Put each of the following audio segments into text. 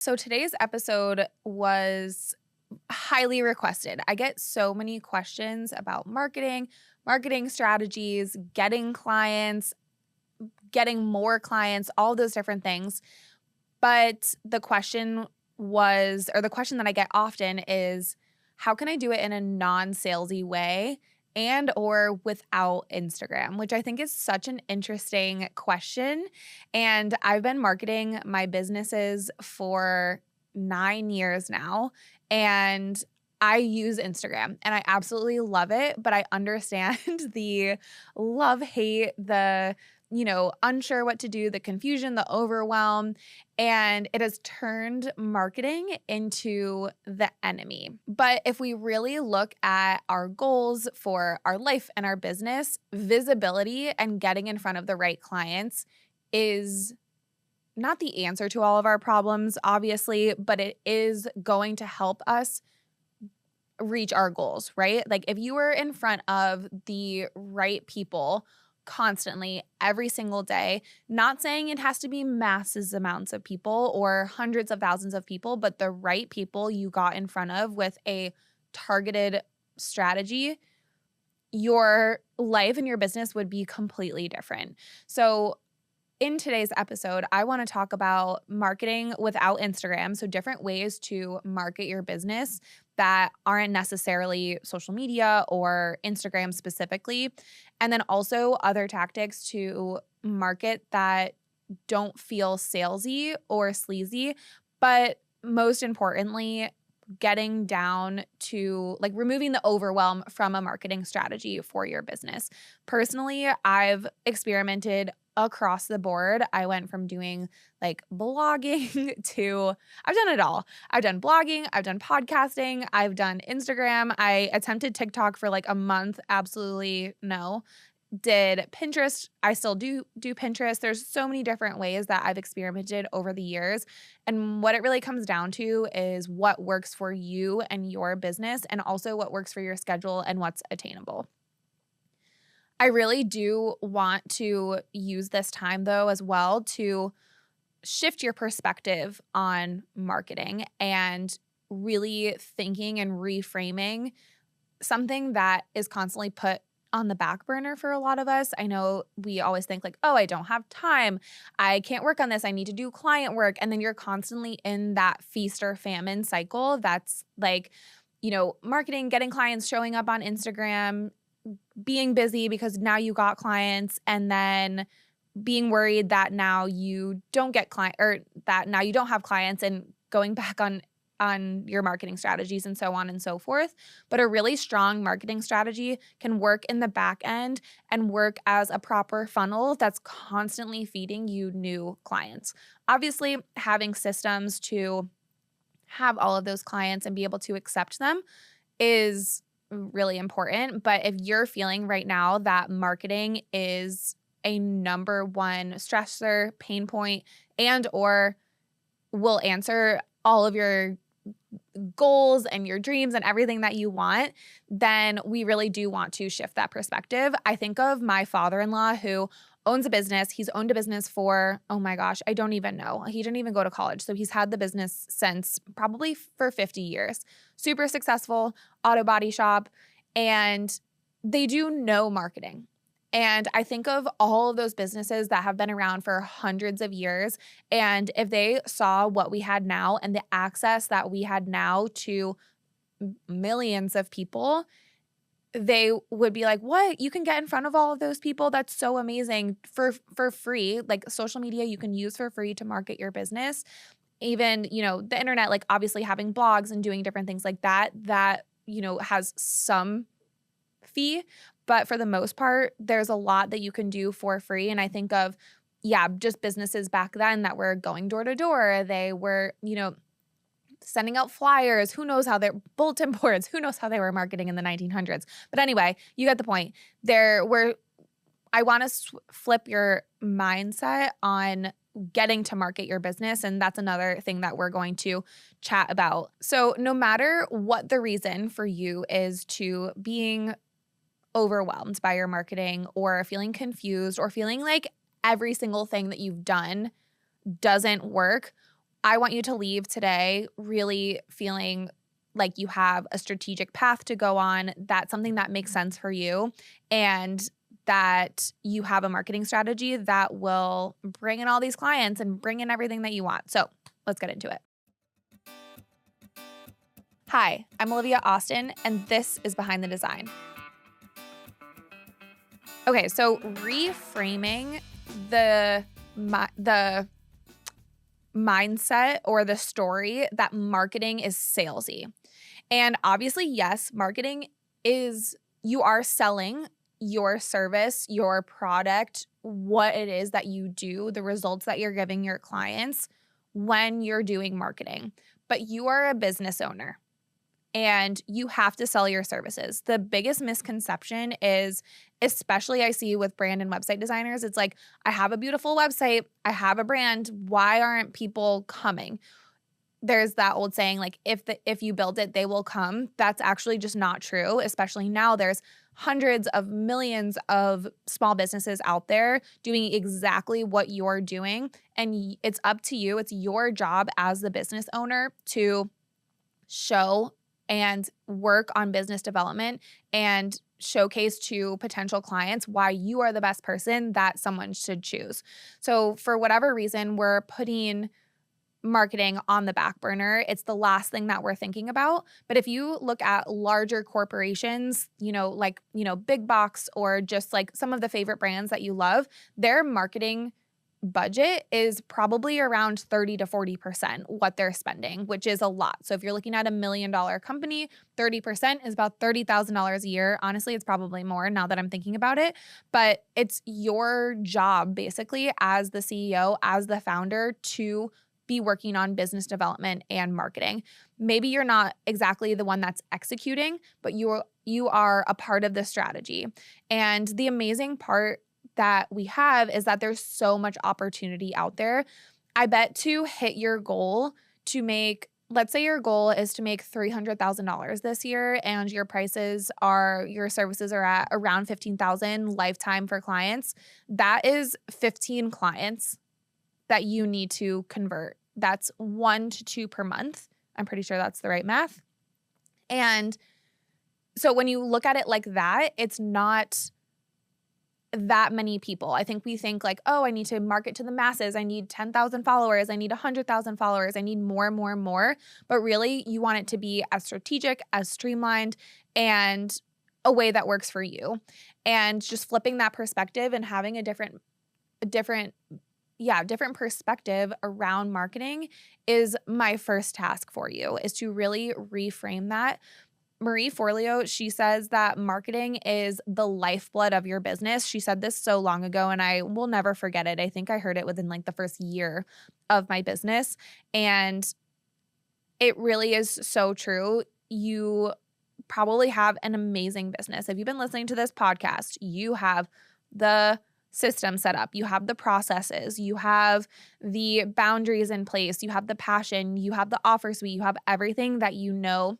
So today's episode was highly requested. I get so many questions about marketing, marketing strategies, getting clients, getting more clients, all those different things. But the question that I get often is, how can I do it in a non-salesy way and or without Instagram, which I think is such an interesting question. And I've been marketing my businesses for 9 years now, and I use Instagram and I absolutely love it, but I understand the love hate, the unsure what to do, the confusion, the overwhelm, and it has turned marketing into the enemy. But if we really look at our goals for our life and our business, visibility and getting in front of the right clients is not the answer to all of our problems, obviously, but it is going to help us reach our goals, right? Like if you were in front of the right people constantly every single day, not saying it has to be masses amounts of people or hundreds of thousands of people, but the right people you got in front of with a targeted strategy, your life and your business would be completely different. So in today's episode, I want to talk about marketing without Instagram. So, different ways to market your business that aren't necessarily social media or Instagram specifically. And then also other tactics to market that don't feel salesy or sleazy, but most importantly, getting down to like removing the overwhelm from a marketing strategy for your business. Personally, I've experimented across the board. I went from doing like blogging to I've done it all. I've done blogging, I've done podcasting, I've done Instagram. I attempted TikTok for like a month. Absolutely no. Did Pinterest. I still do Pinterest. There's so many different ways that I've experimented over the years. And what it really comes down to is what works for you and your business, and also what works for your schedule and what's attainable. I really do want to use this time, though, as well to shift your perspective on marketing and really thinking and reframing something that is constantly put on the back burner for a lot of us. I know we always think like, oh, I don't have time. I can't work on this. I need to do client work. And then you're constantly in that feast or famine cycle. That's like, marketing, getting clients, showing up on Instagram, being busy because now you got clients, and then being worried that now you don't get client or that now you don't have clients, and going back on your marketing strategies and so on and so forth. But a really strong marketing strategy can work in the back end and work as a proper funnel that's constantly feeding you new clients. Obviously, having systems to have all of those clients and be able to accept them is really important. But if you're feeling right now that marketing is a number one stressor, pain point, and or will answer all of your goals and your dreams and everything that you want, then we really do want to shift that perspective. I think of my father-in-law who owns a business. He's owned a business for, oh my gosh, I don't even know. He didn't even go to college. So he's had the business since probably for 50 years. Super successful auto body shop. And they do no marketing. And I think of all of those businesses that have been around for hundreds of years. And if they saw what we had now and the access that we had now to millions of people, they would be like, what? You can get in front of all of those people? That's so amazing for free. Like social media you can use for free to market your business. Even, the internet, like obviously having blogs and doing different things like that, has some fee. But for the most part, there's a lot that you can do for free. And I think of, just businesses back then that were going door to door. They were, sending out flyers. Who knows how they're bulletin boards? Who knows how they were marketing in the 1900s? But anyway, you get the point. I want to flip your mindset on getting to market your business. And that's another thing that we're going to chat about. So no matter what the reason for you is to being overwhelmed by your marketing or feeling confused or feeling like every single thing that you've done doesn't work, I want you to leave today really feeling like you have a strategic path to go on, that's something that makes sense for you, and that you have a marketing strategy that will bring in all these clients and bring in everything that you want. So let's get into it. Hi, I'm Olivia Austin, and this is Behind the Design. Okay, so reframing the mindset or the story that marketing is salesy. And obviously, yes, marketing is, you are selling your service, your product, what it is that you do, the results that you're giving your clients when you're doing marketing. But you are a business owner and you have to sell your services. The biggest misconception is, especially I see with brand and website designers, it's like, I have a beautiful website, I have a brand, why aren't people coming? There's that old saying, like, if you build it, they will come. That's actually just not true, especially now. There's hundreds of millions of small businesses out there doing exactly what you're doing. And it's up to you. It's your job as the business owner to show and work on business development and showcase to potential clients why you are the best person that someone should choose. So for whatever reason, we're putting marketing on the back burner. It's the last thing that we're thinking about. But if you look at larger corporations, big box or just like some of the favorite brands that you love, their marketing budget is probably around 30 to 40% what they're spending, which is a lot. So if you're looking at $1 million company, 30% is about $30,000 a year. Honestly, it's probably more now that I'm thinking about it, but it's your job basically as the CEO, as the founder, to be working on business development and marketing. Maybe you're not exactly the one that's executing, but you are a part of the strategy. And the amazing part that we have is that there's so much opportunity out there. I bet to hit your goal to make, let's say your goal is to make $300,000 this year and your services are at around $15,000 lifetime for clients. That is 15 clients that you need to convert. That's 1 to 2 per month. I'm pretty sure that's the right math. And so when you look at it like that, it's not that many people. I think we think like, oh, I need to market to the masses. I need 10,000 followers. I need 100,000 followers. I need more and more and more. But really, you want it to be as strategic, as streamlined, and a way that works for you. And just flipping that perspective and having a different perspective around marketing is my first task for you, is to really reframe that. Marie Forleo, she says that marketing is the lifeblood of your business. She said this so long ago, and I will never forget it. I think I heard it within like the first year of my business, and it really is so true. You probably have an amazing business. If you've been listening to this podcast, you have the system set up, you have the processes, you have the boundaries in place, you have the passion, you have the offer suite, you have everything that you know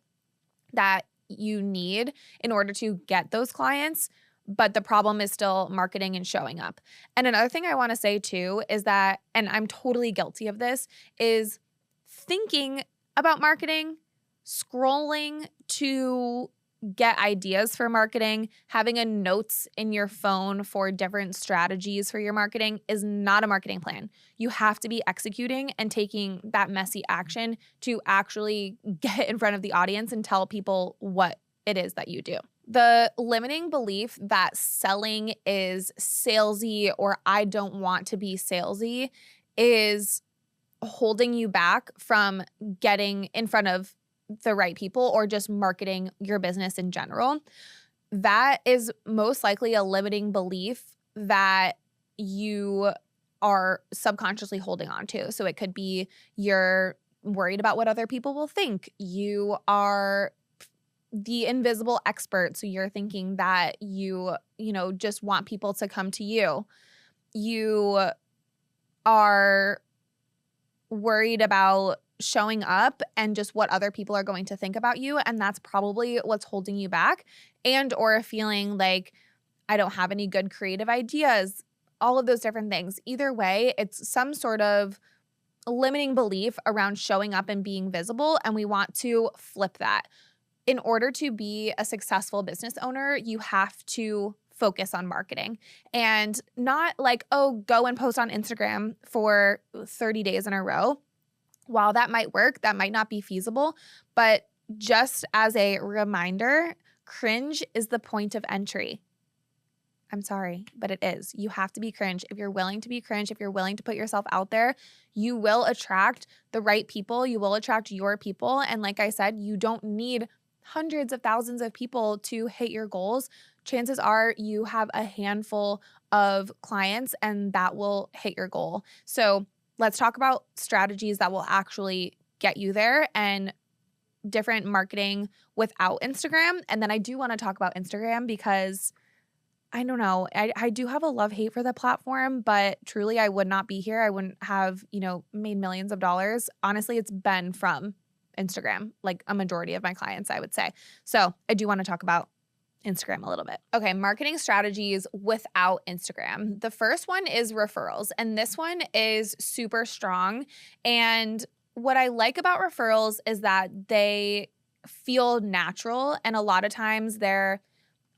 that you need in order to get those clients. But the problem is still marketing and showing up. And another thing I want to say too is that, and I'm totally guilty of this, is thinking about marketing, scrolling to get ideas for marketing, having a notes in your phone for different strategies for your marketing is not a marketing plan. You have to be executing and taking that messy action to actually get in front of the audience and tell people what it is that you do. The limiting belief that selling is salesy or I don't want to be salesy is holding you back from getting in front of the right people or just marketing your business in general. That is most likely a limiting belief that you are subconsciously holding on to. So it could be you're worried about what other people will think. You are the invisible expert. So you're thinking that you just want people to come to you. You are worried about showing up and just what other people are going to think about you. And that's probably what's holding you back, and or feeling like I don't have any good creative ideas, all of those different things. Either way, it's some sort of limiting belief around showing up and being visible, and we want to flip that. In order to be a successful business owner, you have to focus on marketing and not like, oh, go and post on Instagram for 30 days in a row. While that might work, that might not be feasible. But just as a reminder, cringe is the point of entry. I'm sorry, but it is. You have to be cringe. If you're willing to be cringe, if you're willing to put yourself out there, you will attract the right people. You will attract your people. And like I said, you don't need hundreds of thousands of people to hit your goals. Chances are you have a handful of clients and that will hit your goal. So let's talk about strategies that will actually get you there and different marketing without Instagram. And then I do want to talk about Instagram because I don't know. I do have a love-hate for the platform, but truly I would not be here. I wouldn't have, made millions of dollars. Honestly, it's been from Instagram, like a majority of my clients, I would say. So I do want to talk about Instagram a little bit. Okay, marketing strategies without Instagram. The first one is referrals, and this one is super strong. And what I like about referrals is that they feel natural, and a lot of times they're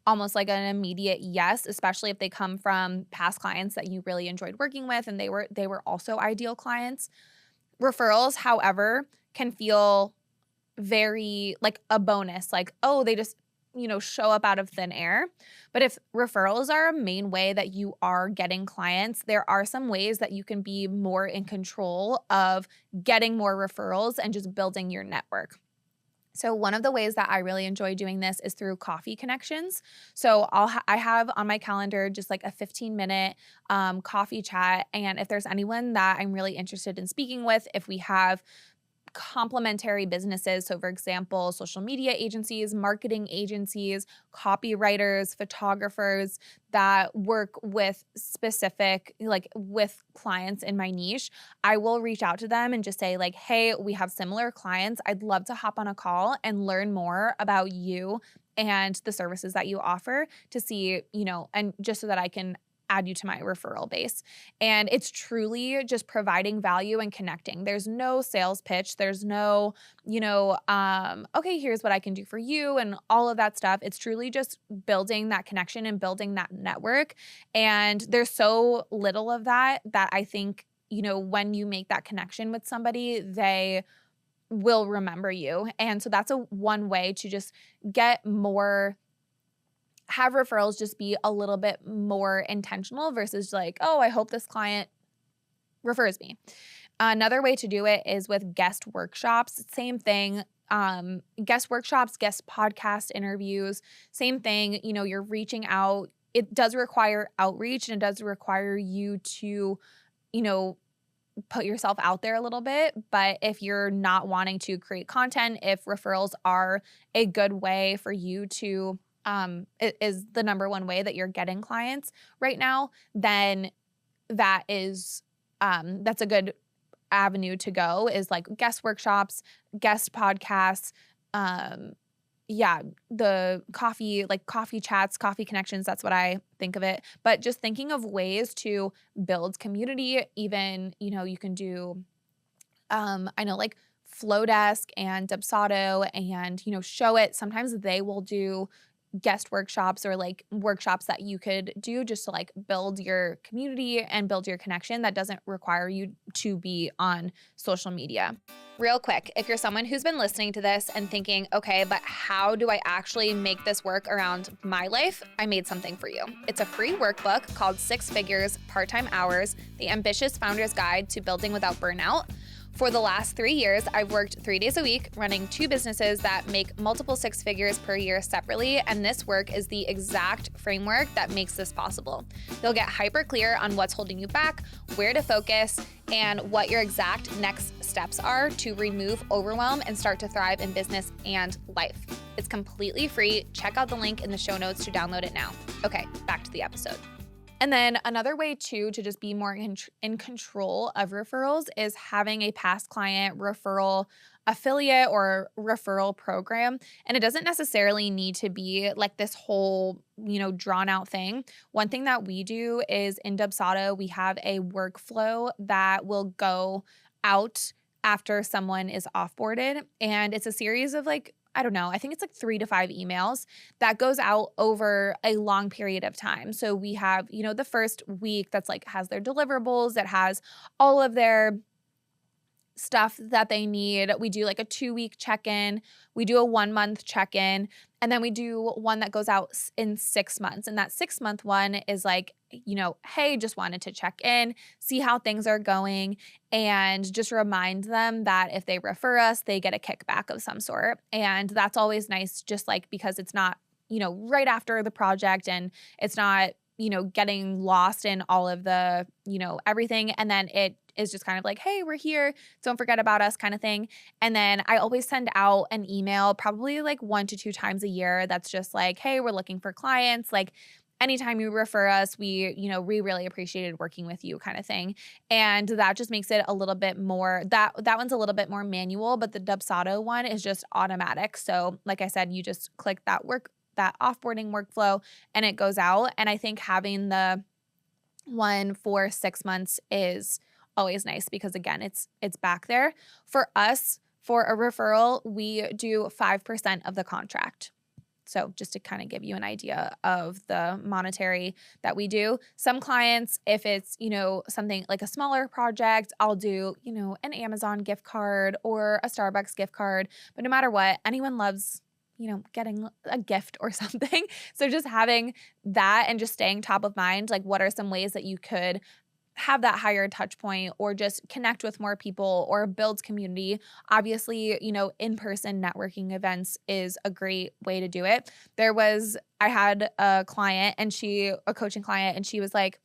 almost like an immediate yes, especially if they come from past clients that you really enjoyed working with and they were also ideal clients. Referrals, however, can feel very like a bonus, like, oh, they just, show up out of thin air. But if referrals are a main way that you are getting clients, there are some ways that you can be more in control of getting more referrals and just building your network. So one of the ways that I really enjoy doing this is through coffee connections. So I have on my calendar just like a 15-minute coffee chat. And if there's anyone that I'm really interested in speaking with, if we have complementary businesses. So for example, social media agencies, marketing agencies, copywriters, photographers that work with specific, like with clients in my niche, I will reach out to them and just say like, hey, we have similar clients. I'd love to hop on a call and learn more about you and the services that you offer to see, and just so that I can add you to my referral base. And it's truly just providing value and connecting. There's no sales pitch. There's no, okay, here's what I can do for you and all of that stuff. It's truly just building that connection and building that network. And there's so little of that I think, when you make that connection with somebody, they will remember you. And so that's one way to just have referrals just be a little bit more intentional versus like, oh, I hope this client refers me. Another way to do it is with guest workshops. Same thing. Guest workshops, guest podcast interviews, same thing. You're reaching out. It does require outreach and it does require you to, put yourself out there a little bit. But if you're not wanting to create content, if referrals are a good way for you to it is the number one way that you're getting clients right now, then that's a good avenue to go is like guest workshops, guest podcasts, the coffee chats, coffee connections, that's what I think of it. But just thinking of ways to build community, even, you can do, I know like Flowdesk and Dubsado and, Show It. Sometimes they will do guest workshops or like workshops that you could do just to like build your community and build your connection that doesn't require you to be on social media. Real quick, if you're someone who's been listening to this and thinking, okay, but how do I actually make this work around my life? I made something for you. It's a free workbook called 6 Figures, Part-Time Hours, The Ambitious Founder's Guide to Building Without Burnout. For the last 3 years, I've worked 3 days a week running 2 businesses that make multiple 6 figures per year separately, and this work is the exact framework that makes this possible. You'll get hyper clear on what's holding you back, where to focus, and what your exact next steps are to remove overwhelm and start to thrive in business and life. It's completely free. Check out the link in the show notes to download it now. Okay, back to the episode. And then another way too to just be more in control of referrals is having a past client referral affiliate or referral program. And it doesn't necessarily need to be like this whole, drawn out thing. One thing that we do is in Dubsado, we have a workflow that will go out after someone is offboarded. And it's a series of like, I don't know, I think it's like 3 to 5 emails that goes out over a long period of time. So we have, the first week that's like has their deliverables, that has all of their stuff that they need. We do like a 2-week check-in. We do a 1-month check-in. And then we do one that goes out in 6 months. And that 6-month one is like, hey, just wanted to check in, see how things are going, and just remind them that if they refer us, they get a kickback of some sort. And that's always nice, just like because it's not, right after the project, and it's not, getting lost in all of the, everything. And then it is just kind of like, hey, we're here, don't forget about us kind of thing. And then I always send out an email probably like 1 to 2 times a year that's just like, hey, we're looking for clients. Like anytime you refer us, we really appreciated working with you kind of thing. And that just makes it a little bit more, that one's a little bit more manual, but the Dubsado one is just automatic. So like I said, you just click that offboarding workflow and it goes out. And I think having the one for 6 months is always nice because again, it's back there. For us, for a referral, we do 5% of the contract. So just to kind of give you an idea of the monetary that we do. Some clients, if it's, something like a smaller project, I'll do, an Amazon gift card or a Starbucks gift card. But no matter what, anyone loves getting a gift or something. So just having that and just staying top of mind, like what are some ways that you could have that higher touch point or just connect with more people or build community. Obviously, in-person networking events is a great way to do it. I had a coaching client, and she was like,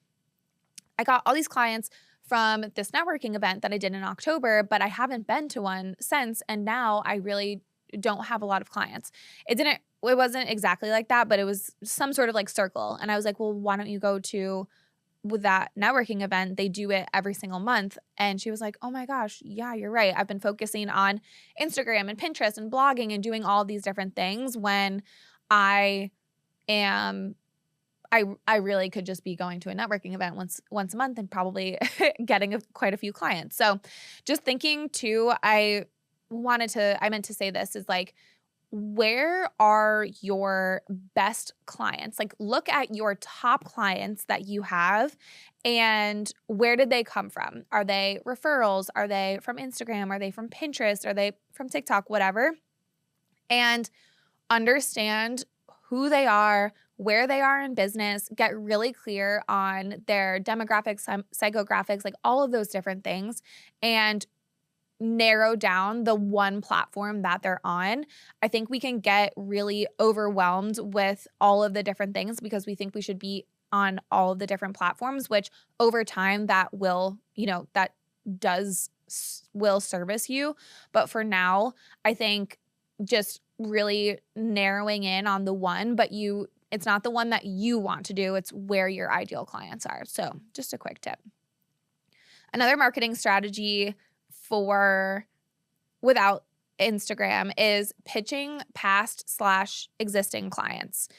I got all these clients from this networking event that I did in October, but I haven't been to one since. And now I really don't have a lot of clients. It wasn't exactly like that, but it was some sort of like circle. And I was like, well, why don't you go to with that networking event? They do it every single month. And she was like, oh my gosh, yeah, you're right. I've been focusing on Instagram and Pinterest and blogging and doing all these different things when I really could just be going to a networking event once a month and probably getting quite a few clients. So just thinking too, I meant to say this is like, where are your best clients? Like look at your top clients that you have and where did they come from? Are they referrals? Are they from Instagram? Are they from Pinterest? Are they from TikTok? Whatever. And understand who they are, where they are in business, get really clear on their demographics, psychographics, like all of those different things, and narrow down the one platform that they're on. I think we can get really overwhelmed with all of the different things because we think we should be on all of the different platforms, which over time that will service you. But for now, I think just really narrowing in on the one, but it's not the one that you want to do. It's where your ideal clients are. So just a quick tip. Another marketing strategy without Instagram is pitching past/existing clients.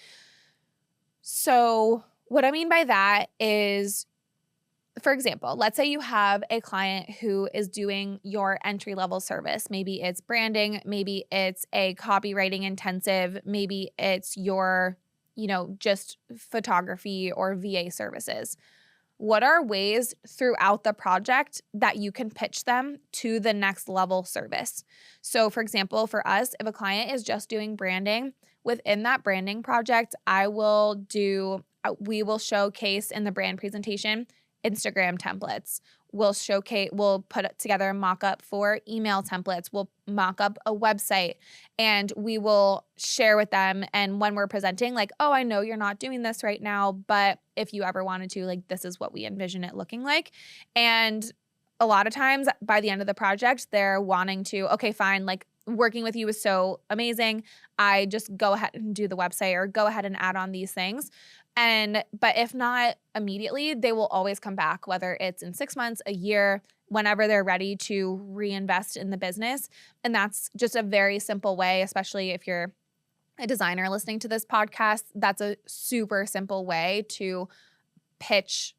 So what I mean by that is, for example, let's say you have a client who is doing your entry-level service. Maybe it's branding, maybe it's a copywriting intensive, maybe it's your, just photography or VA services. What are ways throughout the project that you can pitch them to the next level service? So for example, for us, if a client is just doing branding, within that branding project, we will showcase in the brand presentation Instagram templates. We'll put together a mock-up for email templates. We'll mock up a website and we will share with them. And when we're presenting, like, oh, I know you're not doing this right now, but if you ever wanted to, like, this is what we envision it looking like. And a lot of times by the end of the project, they're wanting to, okay, fine, like working with you is so amazing. I just go ahead and do the website or go ahead and add on these things. But if not immediately, they will always come back, whether it's in 6 months, a year, whenever they're ready to reinvest in the business. And that's just a very simple way, especially if you're a designer listening to this podcast, that's a super simple way to pitch,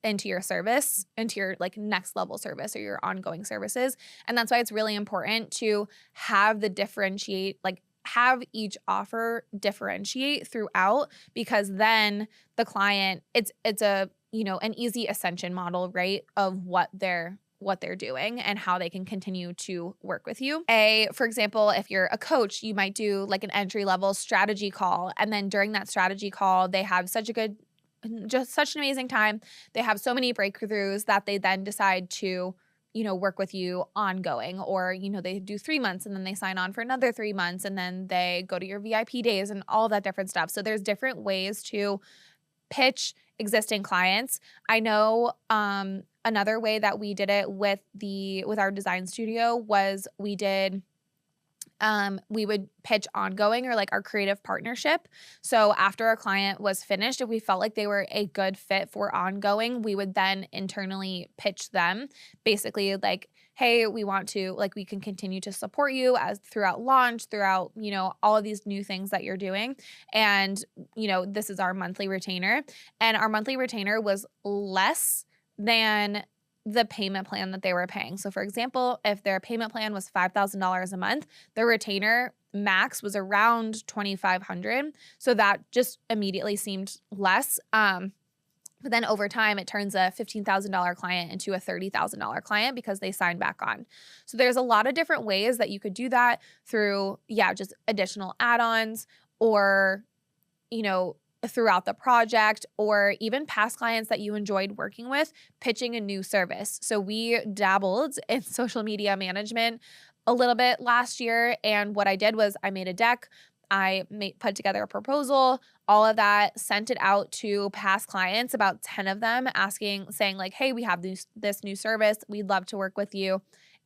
into your service, into your like next level service or your ongoing services. And that's why it's really important to have have each offer differentiate throughout, because then the client, it's a, an easy ascension model, right? Of what they're doing and how they can continue to work with you. For example, if you're a coach, you might do like an entry level strategy call. And then during that strategy call, they have such an amazing time. They have so many breakthroughs that they then decide to, work with you ongoing, or, they do 3 months and then they sign on for another 3 months and then they go to your VIP days and all that different stuff. So there's different ways to pitch existing clients. I know, another way that we did it with our design studio was we would pitch ongoing, or like our creative partnership. So after a client was finished, if we felt like they were a good fit for ongoing, we would then internally pitch them basically like, hey, we can continue to support you as throughout launch, throughout, all of these new things that you're doing. And, this is our monthly retainer. And our monthly retainer was less than the payment plan that they were paying. So for example, if their payment plan was $5,000 a month, their retainer max was around $2,500. So that just immediately seemed less. But then over time, it turns a $15,000 client into a $30,000 client because they signed back on. So there's a lot of different ways that you could do that through, just additional add-ons, or, throughout the project, or even past clients that you enjoyed working with, pitching a new service. So we dabbled in social media management a little bit last year. And what I did was I made a deck. I put together a proposal, all of that, sent it out to past clients, about 10 of them, saying like, hey, we have this new service. We'd love to work with you.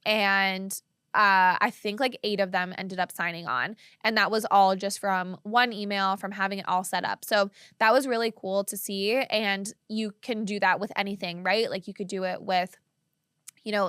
And I think like 8 of them ended up signing on. And that was all just from one email, from having it all set up. So that was really cool to see. And you can do that with anything, right? Like you could do it with,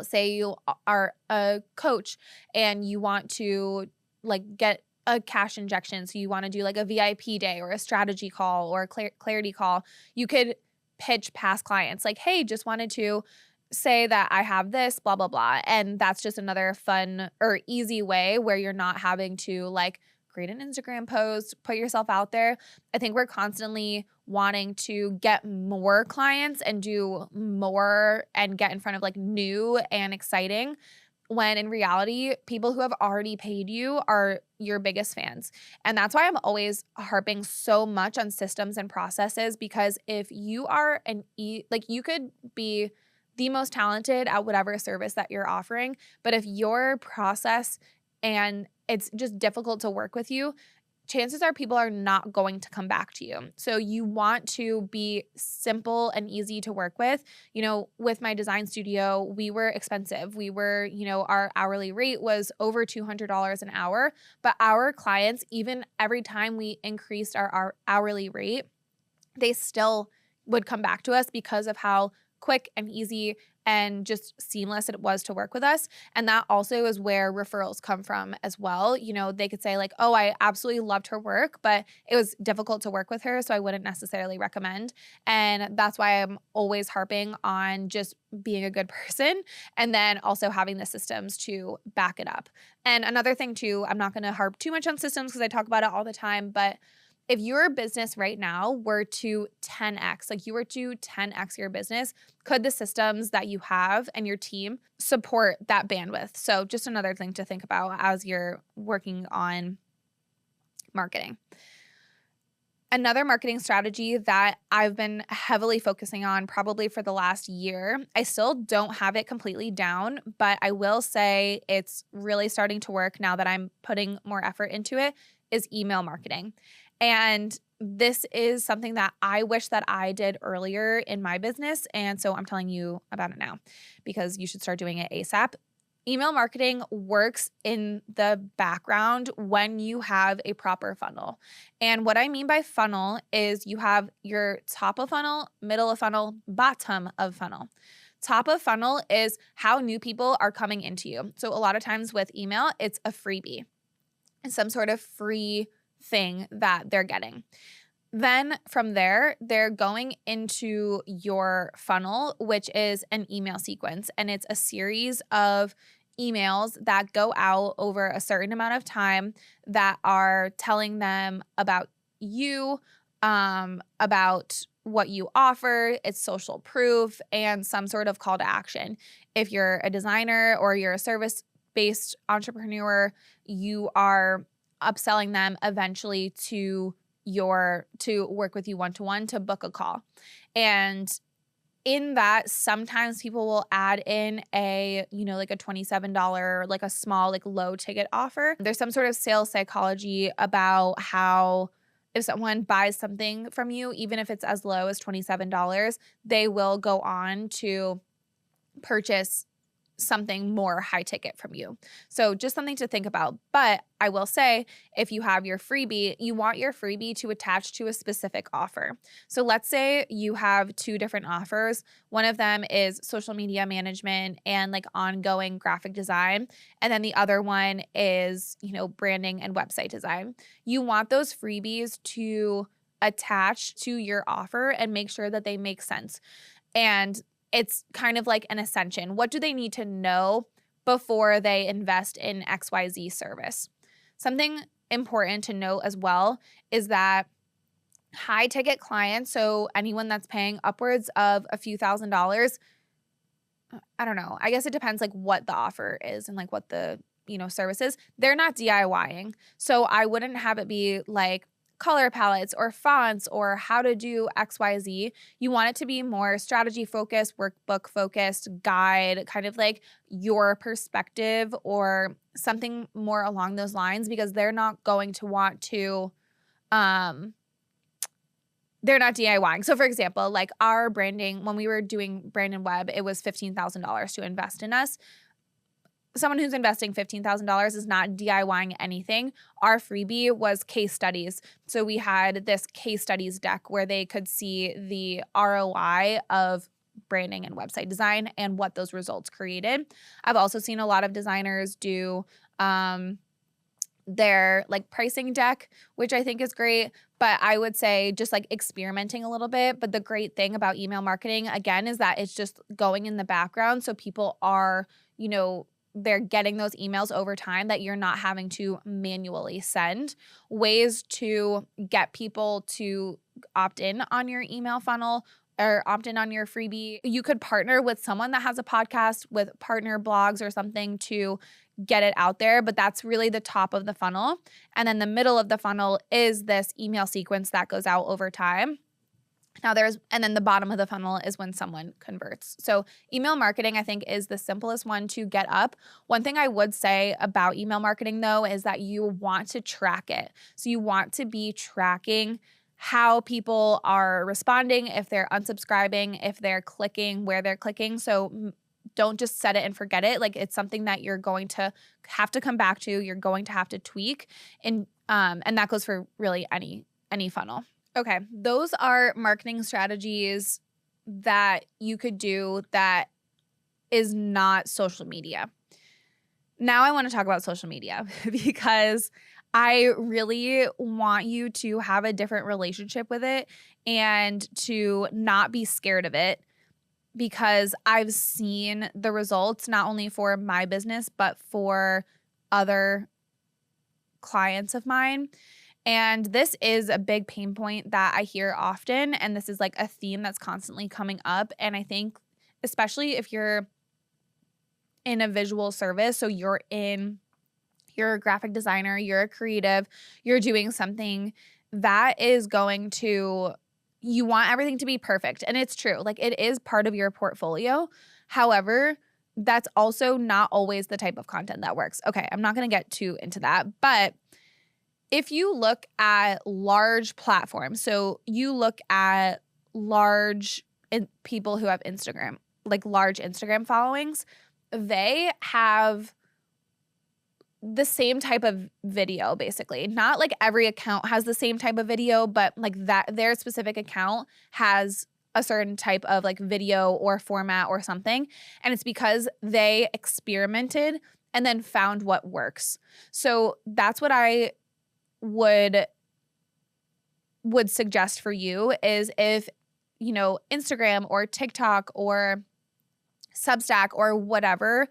say you are a coach and you want to like get a cash injection. So you want to do like a VIP day or a strategy call or a clarity call. You could pitch past clients like, hey, just wanted to say that I have this, blah, blah, blah. And that's just another fun or easy way where you're not having to like create an Instagram post, put yourself out there. I think we're constantly wanting to get more clients and do more and get in front of like new and exciting, when in reality, people who have already paid you are your biggest fans. And that's why I'm always harping so much on systems and processes, because if you are you could be the most talented at whatever service that you're offering, but if your process and it's just difficult to work with you, chances are people are not going to come back to you. So you want to be simple and easy to work with. With my design studio, we were expensive. We were, our hourly rate was over $200 an hour, but our clients, even every time we increased our hourly rate, they still would come back to us because of how quick and easy and just seamless it was to work with us. And that also is where referrals come from as well. They could say like, oh, I absolutely loved her work, but it was difficult to work with her, so I wouldn't necessarily recommend. And that's why I'm always harping on just being a good person, and then also having the systems to back it up. And another thing too, I'm not going to harp too much on systems because I talk about it all the time, but if your business right now were to 10x, like you were to 10x your business, could the systems that you have and your team support that bandwidth? So just another thing to think about as you're working on marketing. Another marketing strategy that I've been heavily focusing on probably for the last year, I still don't have it completely down, but I will say it's really starting to work now that I'm putting more effort into it, is email marketing. And this is something that I wish that I did earlier in my business. And so I'm telling you about it now because you should start doing it ASAP. Email marketing works in the background when you have a proper funnel. And what I mean by funnel is you have your top of funnel, middle of funnel, bottom of funnel. Top of funnel is how new people are coming into you. So a lot of times with email, it's a freebie. It's some sort of free thing that they're getting. Then from there, they're going into your funnel, which is an email sequence. And it's a series of emails that go out over a certain amount of time that are telling them about you, about what you offer, it's social proof, and some sort of call to action. If you're a designer or you're a service-based entrepreneur, you are upselling them eventually to work with you one-to-one, to book a call. And in that, sometimes people will add in a, like a $27, like a small, like low ticket offer. There's some sort of sales psychology about how if someone buys something from you, even if it's as low as $27, they will go on to purchase something more high ticket from you. So just something to think about. But I will say, if you have your freebie, you want your freebie to attach to a specific offer. So let's say you have 2 different offers. One of them is social media management and like ongoing graphic design. And then the other one is, branding and website design. You want those freebies to attach to your offer and make sure that they make sense. And it's kind of like an ascension. What do they need to know before they invest in XYZ service? Something important to note as well is that high ticket clients, so anyone that's paying upwards of a few $1,000s, I don't know. I guess it depends like what the offer is and like what the, service is. They're not DIYing. So I wouldn't have it be like color palettes or fonts or how to do XYZ. You want it to be more strategy focused, workbook focused, guide, kind of like your perspective or something more along those lines, because they're not going to want to, they're not DIYing. So for example, like our branding, when we were doing brand and web, it was $15,000 to invest in us. Someone who's investing $15,000 is not DIYing anything. Our freebie was case studies. So we had this case studies deck where they could see the ROI of branding and website design and what those results created. I've also seen a lot of designers do their like pricing deck, which I think is great. But I would say just like experimenting a little bit. But the great thing about email marketing, again, is that it's just going in the background. So people are, they're getting those emails over time that you're not having to manually send. Ways to get people to opt in on your email funnel or opt in on your freebie. You could partner with someone that has a podcast, with partner blogs or something to get it out there, but that's really the top of the funnel. And then the middle of the funnel is this email sequence that goes out over time. And then the bottom of the funnel is when someone converts. So email marketing, I think, is the simplest one to get up. One thing I would say about email marketing, though, is that you want to track it. So you want to be tracking how people are responding, if they're unsubscribing, if they're clicking, where they're clicking. So don't just set it and forget it. Like, it's something that you're going to have to come back to. You're going to have to tweak. And that goes for really any funnel. Okay, those are marketing strategies that you could do that is not social media. Now I want to talk about social media because I really want you to have a different relationship with it and to not be scared of it, because I've seen the results not only for my business but for other clients of mine. And this is a big pain point that I hear often, and this is like a theme that's constantly coming up. And I think especially if you're in a visual service, so you're a graphic designer, you're a creative, you're doing something that is you want everything to be perfect. And it's true. Like, it is part of your portfolio. However, that's also not always the type of content that works. Okay, I'm not going to get too into that, but if you look at large platforms, so you look at people who have Instagram, like large Instagram followings, they have the same type of video, basically. Not like every account has the same type of video, but like that their specific account has a certain type of like video or format or something. And it's because they experimented and then found what works. So that's what I would would suggest for you is if, Instagram or TikTok or Substack or whatever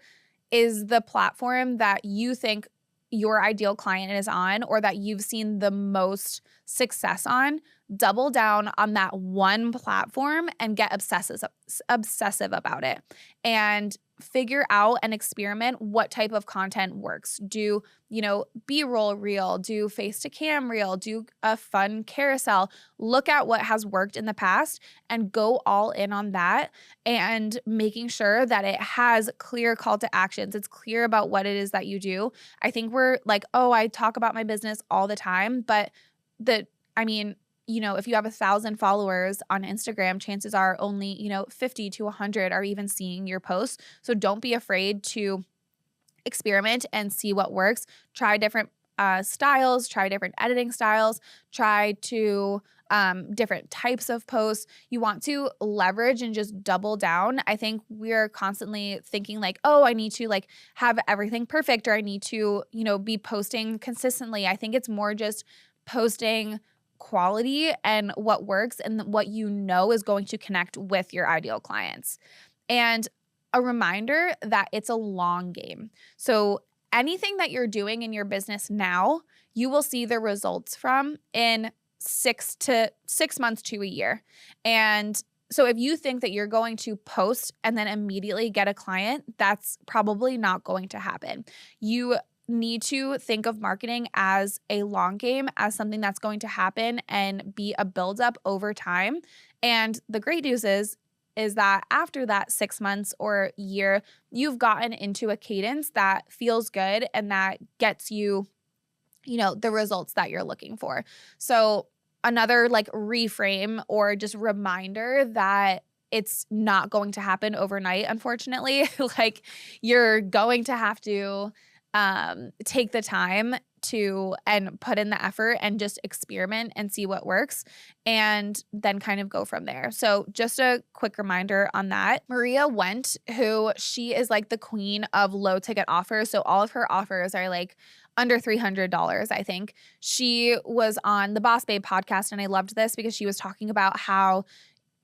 is the platform that you think your ideal client is on or that you've seen the most success on, double down on that one platform and get obsessive about it and figure out and experiment what type of content works. Do, B-roll reel, do face to cam reel, do a fun carousel, look at what has worked in the past and go all in on that, and making sure that it has clear call to actions. It's clear about what it is that you do. I think we're like, oh, I talk about my business all the time, but if you have 1,000 followers on Instagram, chances are only, 50 to 100 are even seeing your posts. So don't be afraid to experiment and see what works. Try different styles, try different editing styles, try to different types of posts. You want to leverage and just double down. I think we're constantly thinking like, oh, I need to like have everything perfect, or I need to, be posting consistently. I think it's more just posting quality and what works and what is going to connect with your ideal clients. And a reminder that it's a long game. So anything that you're doing in your business now, you will see the results from in 6 months to a year. And so if you think that you're going to post and then immediately get a client, that's probably not going to happen. You need to think of marketing as a long game, as something that's going to happen and be a buildup over time. And the great news is that after that 6 months or year, you've gotten into a cadence that feels good and that gets you, the results that you're looking for. So another like reframe or just reminder that it's not going to happen overnight, unfortunately. Like you're going to have to take the time to and put in the effort and just experiment and see what works and then kind of go from there. So just a quick reminder on that. Maria Went, who she is like the queen of low ticket offers. So all of her offers are like under $300, I think. She was on the Boss Babe podcast and I loved this because she was talking about how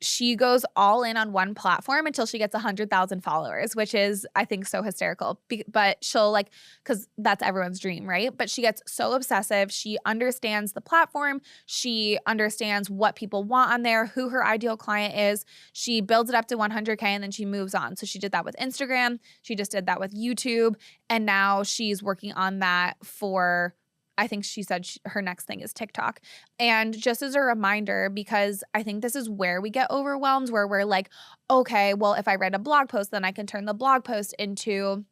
she goes all in on one platform until she gets 100,000 followers, which is, I think, so hysterical. But she'll because that's everyone's dream, right? But she gets so obsessive. She understands the platform. She understands what people want on there, who her ideal client is. She builds it up to 100K and then she moves on. So she did that with Instagram. She just did that with YouTube. And now she's working on that for, I think she said her next thing is TikTok. And just as a reminder, because I think this is where we get overwhelmed, where we're like, okay, well, if I write a blog post, then I can turn the blog post into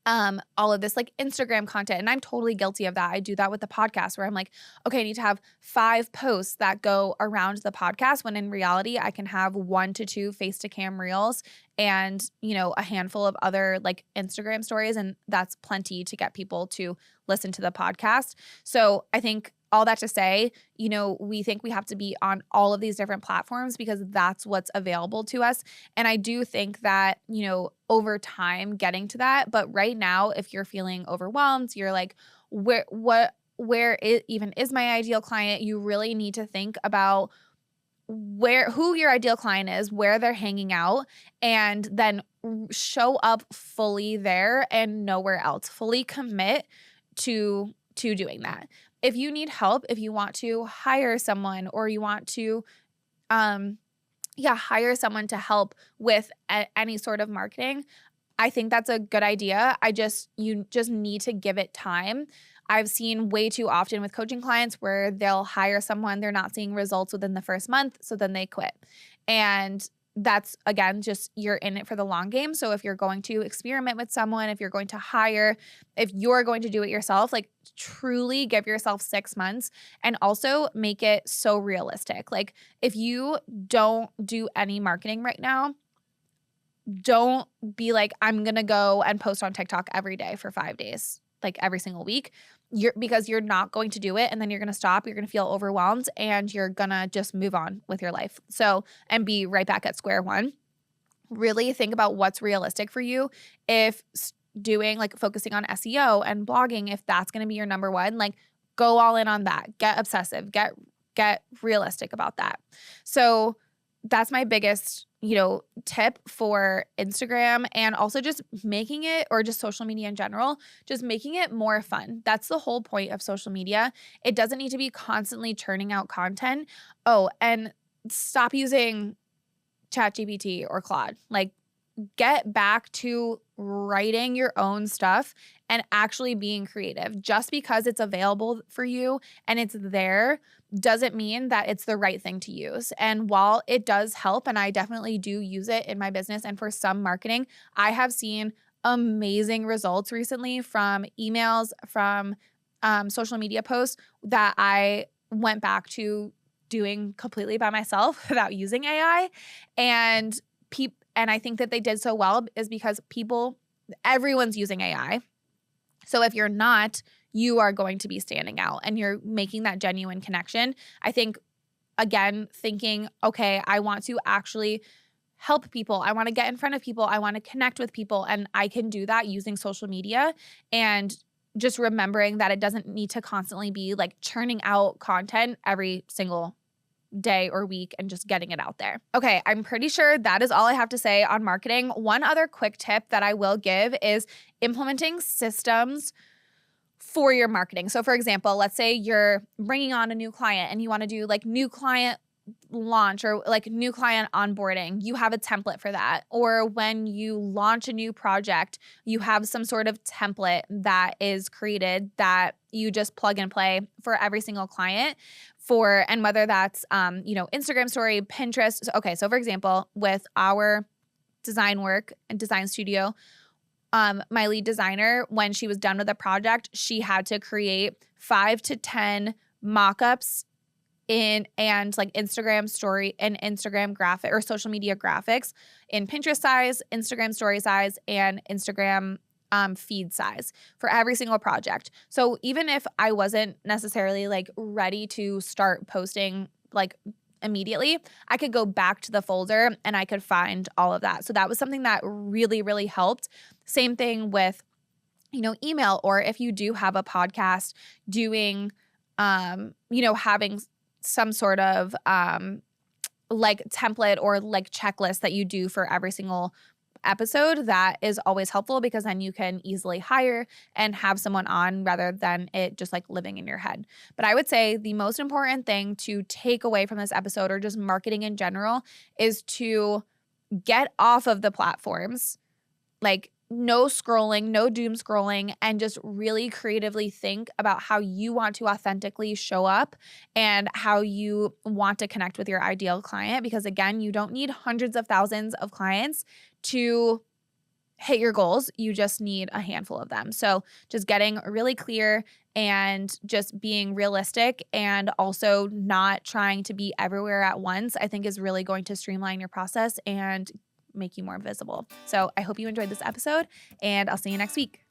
all of this like Instagram content. And I'm totally guilty of that. I do that with the podcast where I'm like, okay, I need to have 5 posts that go around the podcast, when in reality, I can have 1 to 2 face to cam reels and, a handful of other like Instagram stories. And that's plenty to get people to listen to the podcast. So I think all that to say, we think we have to be on all of these different platforms because that's what's available to us. And I do think that, over time getting to that. But right now, if you're feeling overwhelmed, you're like, where it even is my ideal client? You really need to think about who your ideal client is, where they're hanging out, and then show up fully there and nowhere else. Fully commit to doing that. If you need help, if you want to hire someone or you want to hire someone to help with any sort of marketing, I think that's a good idea. You just need to give it time. I've seen way too often with coaching clients where they'll hire someone, they're not seeing results within the first month, so then they quit. And that's, again, just you're in it for the long game. So if you're going to experiment with someone, if you're going to hire, if you're going to do it yourself, like truly give yourself 6 months and also make it so realistic. Like if you don't do any marketing right now, don't be like, I'm going to go and post on TikTok every day for 5 days, like every single week. Because you're not going to do it, and then you're going to stop, you're going to feel overwhelmed, and you're going to just move on with your life. So, and be right back at square one. Really think about what's realistic for you. If doing like focusing on SEO and blogging, if that's going to be your number one, like go all in on that. Get obsessive, get get realistic about that. So that's my biggest, tip for Instagram, and also just making it, or just social media in general, just making it more fun. That's the whole point of social media. It doesn't need to be constantly churning out content. Oh, and stop using ChatGPT or Claude. Like, get back to writing your own stuff and actually being creative. Just because it's available for you and it's there doesn't mean that it's the right thing to use. And while it does help, and I definitely do use it in my business and for some marketing, I have seen amazing results recently from emails, from social media posts that I went back to doing completely by myself without using AI. And I think that they did so well is because everyone's using AI. So if you're not, you are going to be standing out and you're making that genuine connection. I think, again, thinking, okay, I want to actually help people. I want to get in front of people. I want to connect with people. And I can do that using social media, and just remembering that it doesn't need to constantly be like churning out content every single day or week and just getting it out there. Okay, I'm pretty sure that is all I have to say on marketing. One other quick tip that I will give is implementing systems for your marketing. So for example, let's say you're bringing on a new client and you want to do like new client launch or like new client onboarding. You have a template for that. Or when you launch a new project, you have some sort of template that is created that you just plug and play for every single client and whether that's, Instagram story, Pinterest. Okay. So for example, with our design work and design studio, my lead designer, when she was done with a project, she had to create 5 to 10 mock-ups and like Instagram story and Instagram graphic or social media graphics in Pinterest size, Instagram story size, and Instagram feed size for every single project. So even if I wasn't necessarily like ready to start posting like immediately, I could go back to the folder and I could find all of that. So that was something that really, really helped. Same thing with, email, or if you do have a podcast, doing, having some sort of like template or like checklist that you do for every single episode. That is always helpful because then you can easily hire and have someone on rather than it just like living in your head. But I would say the most important thing to take away from this episode, or just marketing in general, is to get off of the platforms. Like, no scrolling, no doom scrolling, and just really creatively think about how you want to authentically show up and how you want to connect with your ideal client. Because again, you don't need hundreds of thousands of clients to hit your goals. You just need a handful of them. So just getting really clear and just being realistic, and also not trying to be everywhere at once, I think is really going to streamline your process and make you more visible. So I hope you enjoyed this episode, and I'll see you next week.